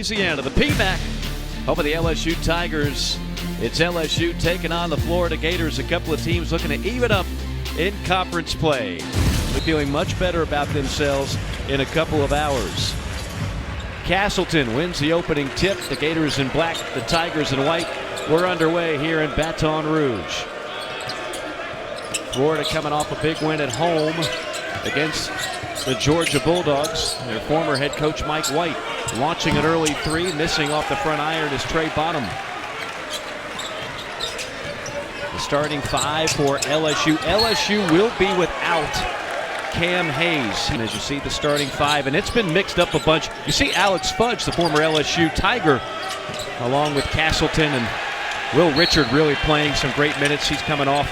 Louisiana. The PMAC home of the LSU Tigers. It's LSU taking on the Florida Gators. A couple of teams looking to even up in conference play. They're feeling much better about themselves in a couple of hours. Castleton wins the opening tip. The Gators in black, the Tigers in white. We're underway here in Baton Rouge. Florida coming off a big win at home against the Georgia Bulldogs. Their former head coach Mike White launching an early three, missing off the front iron is Trey Bonham. The starting five for LSU. LSU will be without Cam Hayes. And as you see the starting five, and it's been mixed up a bunch. You see Alex Fudge, the former LSU Tiger, along with Castleton and Will Richard really playing some great minutes. He's coming off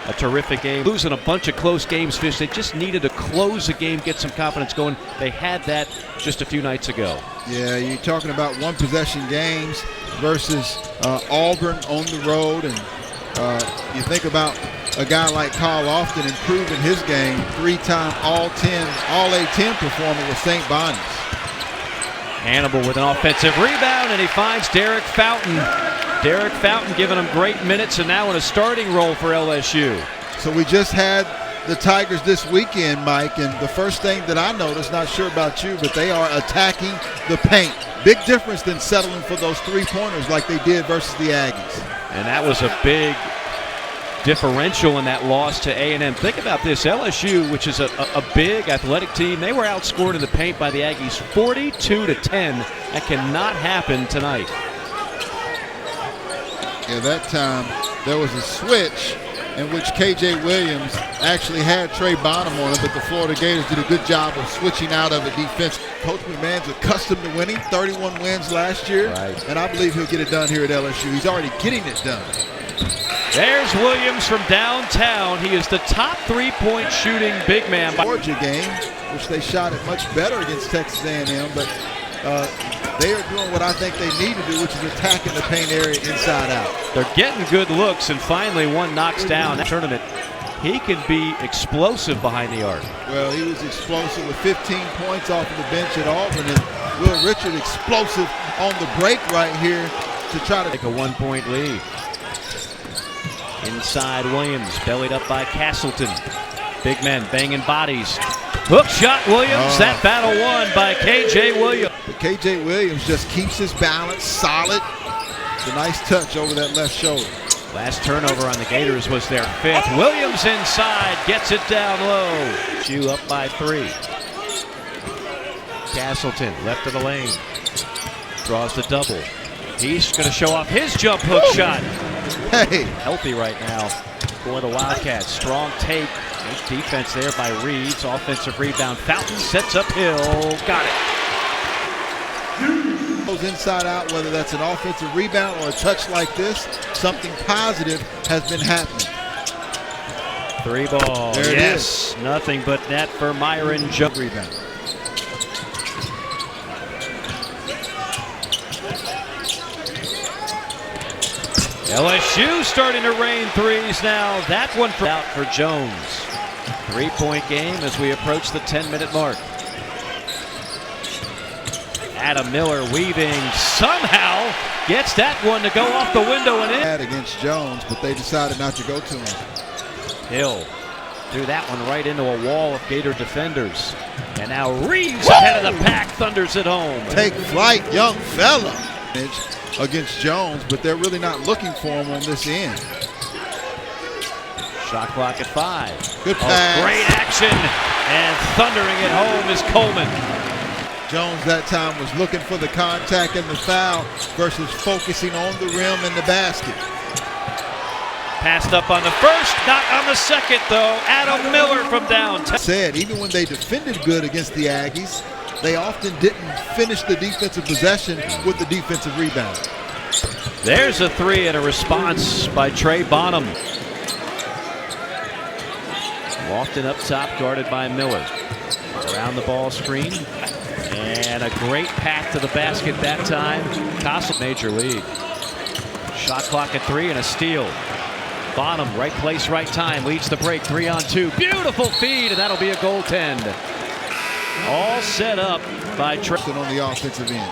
a terrific game. Losing a bunch of close games, Fish. They just needed to close the game, get some confidence going. They had that just a few nights ago. Yeah, you're talking about one possession games versus Auburn on the road. And you think about a guy like Carl Lofton improving his game, three-time All-A-10 performer with St. Bonnie's. Hannibal with an offensive rebound, and he finds Derek Fountain. Derek Fountain giving him great minutes, and now in a starting role for LSU. So we just had the Tigers this weekend, Mike, and the first thing that I noticed, not sure about you, but they are attacking the paint. Big difference than settling for those three-pointers like they did versus the Aggies. And that was a big differential in that loss to A&M. Think about this, LSU, which is a big athletic team, they were outscored in the paint by the Aggies 42-10. That cannot happen tonight. Yeah, that time there was a switch in which KJ Williams actually had Trey Bonham on it, but the Florida Gators did a good job of switching out of it defense. Coach McMahon's accustomed to winning, 31 wins last year, right, and I believe he'll get it done here at LSU. He's already getting it done. There's Williams from downtown. He is the top three-point shooting big man. Georgia game, which they shot it much better against Texas A&M, but they are doing what I think they need to do, which is attacking the paint area inside out. They're getting good looks, and finally one knocks down. That tournament, he can be explosive behind the arc. Well, he was explosive with 15 points off of the bench at Auburn, and Will Richard explosive on the break right here to try to take a one-point lead. Inside Williams, bellied up by Castleton. Big men banging bodies. Hook shot Williams. That battle won by KJ Williams. But KJ Williams just keeps his balance solid. It's a nice touch over that left shoulder. Last turnover on the Gators was their fifth. Williams inside, gets it down low. Shoe up by three. Castleton, left of the lane. Draws the double. He's going to show off his jump hook shot. Hey. Healthy right now for the Wildcats. Strong take. Nice defense there by Reeves. Offensive rebound. Fountain sets up Hill. Got it. Goes inside out, whether that's an offensive rebound or a touch like this, something positive has been happening. Three ball. There it is. Nothing but net for Myron Jones. Rebound. LSU starting to rain threes now. That one out for Jones. Three-point game as we approach the 10-minute mark. Adam Miller weaving, somehow gets that one to go off the window and in. Against Jones, but they decided not to go to him. Hill threw that one right into a wall of Gator defenders. And now Reeves ahead of the pack, thunders it home. Take flight, young fella. Against Jones, but they're really not looking for him on this end. Shot clock at 5. Good pass. Great action, and thundering it home is Coleman. Jones that time was looking for the contact and the foul versus focusing on the rim and the basket. Passed up on the first, not on the second though. Adam Miller from downtown. Said even when they defended good against the Aggies, they often didn't finish the defensive possession with the defensive rebound. There's a three and a response by Trey Bonham. Lofton up top, guarded by Miller. Around the ball screen. And a great path to the basket that time. Castle, major league. Shot clock at 3 and a steal. Bonham, right place, right time, leads the break, 3-on-2. Beautiful feed, and that'll be a goaltend. All set up by Trey. On the offensive end.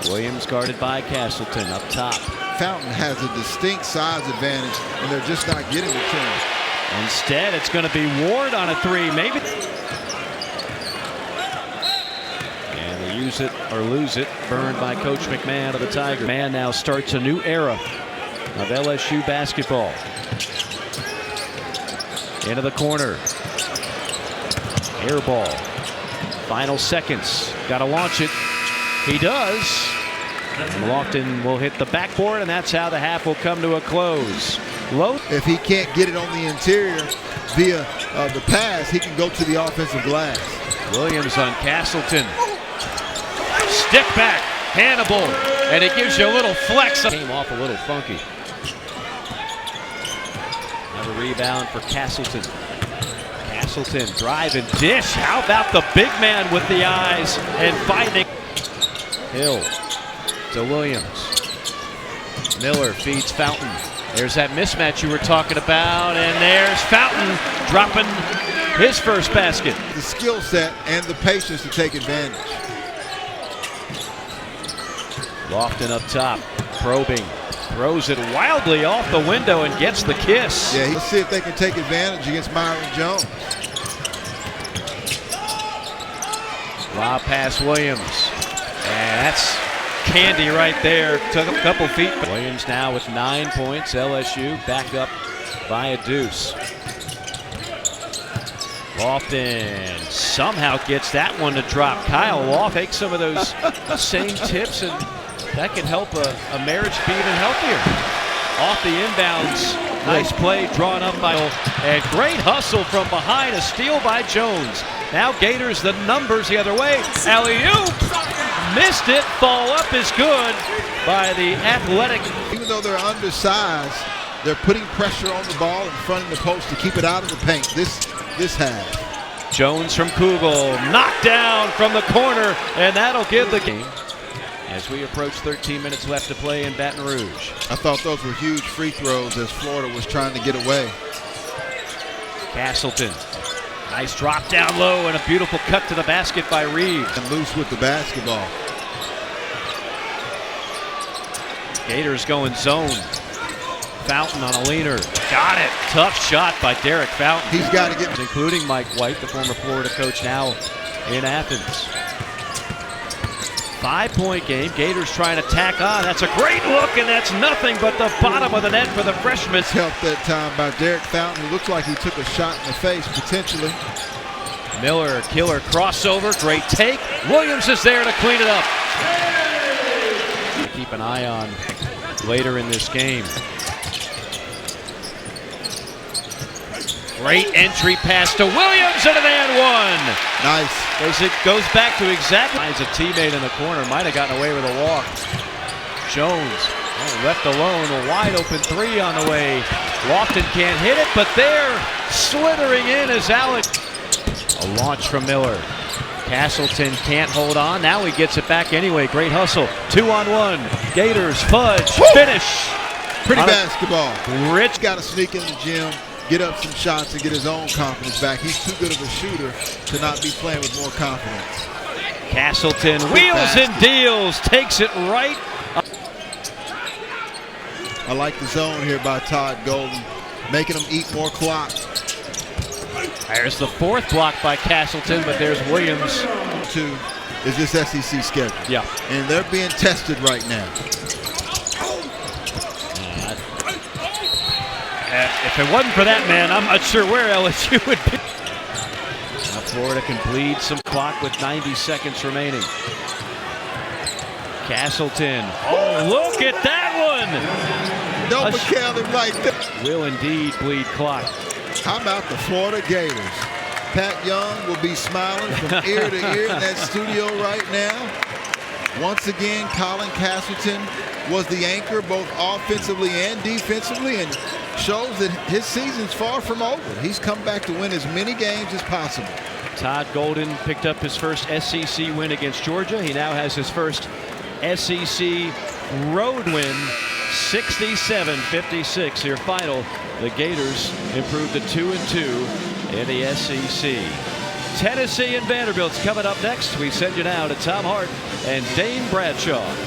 Williams guarded by Castleton up top. Fountain has a distinct size advantage, and they're just not getting it to him. Instead, it's going to be Ward on a three, maybe. And they use it or lose it. Burned by Coach McMahon of the Tigers. McMahon now starts a new era of LSU basketball. Into the corner. Air ball. Final seconds. Got to launch it. He does. Lofton will hit the backboard, and that's how the half will come to a close. Low. If he can't get it on the interior via the pass, he can go to the offensive glass. Williams on Castleton. Stick back, Hannibal, and it gives you a little flex. Came off a little funky. Another rebound for Castleton. Castleton drive and dish. How about the big man with the eyes and finding Hill to Williams. Miller feeds Fountain. There's that mismatch you were talking about, and there's Fountain dropping his first basket. The skill set and the patience to take advantage. Lofton up top, probing, throws it wildly off the window and gets the kiss. Yeah, let's see if they can take advantage against Myron Jones. Lob pass Williams, and that's candy right there. Took a couple feet. Williams now with 9 points. LSU back up by a deuce. Lofton somehow gets that one to drop. Kyle Loft takes some of those same tips, and that can help a marriage be even healthier. Off the inbounds. Nice play drawn up by and great hustle from behind. A steal by Jones. Now Gators the numbers the other way. Alley-oop. Missed it. Fall up is good by the athletic. Even though they're undersized, they're putting pressure on the ball in front of the post to keep it out of the paint. This half. Jones from Kugel. Knocked down from the corner, and that'll give the game. As we approach 13 minutes left to play in Baton Rouge. I thought those were huge free throws as Florida was trying to get away. Castleton. Nice drop down low and a beautiful cut to the basket by Reeves. And loose with the basketball. Gators going zone. Fountain on a leaner. Got it. Tough shot by Derek Fountain. He's got to get. Including Mike White, the former Florida coach, now in Athens. 5-point game. Gators trying to tack on. That's a great look, and that's nothing but the bottom of the net for the freshman. Helped that time by Derek Fountain, who looked like he took a shot in the face, potentially. Miller, killer crossover. Great take. Williams is there to clean it up. Keep an eye on later in this game. Great entry pass to Williams and an and one. Nice. As it goes back to exactly. Finds a teammate in the corner. Might have gotten away with a walk. Jones left alone. A wide open three on the way. Lofton can't hit it, but they're slithering in as Alex. A launch from Miller. Castleton can't hold on. Now he gets it back anyway. Great hustle. 2-on-1. Gators fudge. Woo! Finish. Pretty basketball. Rich got to sneak in the gym, get up some shots, and get his own confidence back. He's too good of a shooter to not be playing with more confidence. Castleton wheels and deals. Takes it right. I like the zone here by Todd Golden, making him eat more clock. There's the fourth block by Castleton, but there's Williams. Two is this SEC schedule. Yeah. And they're being tested right now. If it wasn't for that man, I'm not sure where LSU would be. Now Florida can bleed some clock with 90 seconds remaining. Castleton. Oh, look at that one. No McCallum right there. Will indeed bleed clock. How about the Florida Gators? Pat Young will be smiling from ear to ear in that studio right now. Once again, Colin Castleton was the anchor both offensively and defensively, and shows that his season's far from over. He's come back to win as many games as possible. Todd Golden picked up his first SEC win against Georgia. He now has his first SEC road win, 67-56. Your final, the Gators improved to 2-2 in the SEC. Tennessee and Vanderbilt's coming up next. We send you now to Tom Hart and Dane Bradshaw.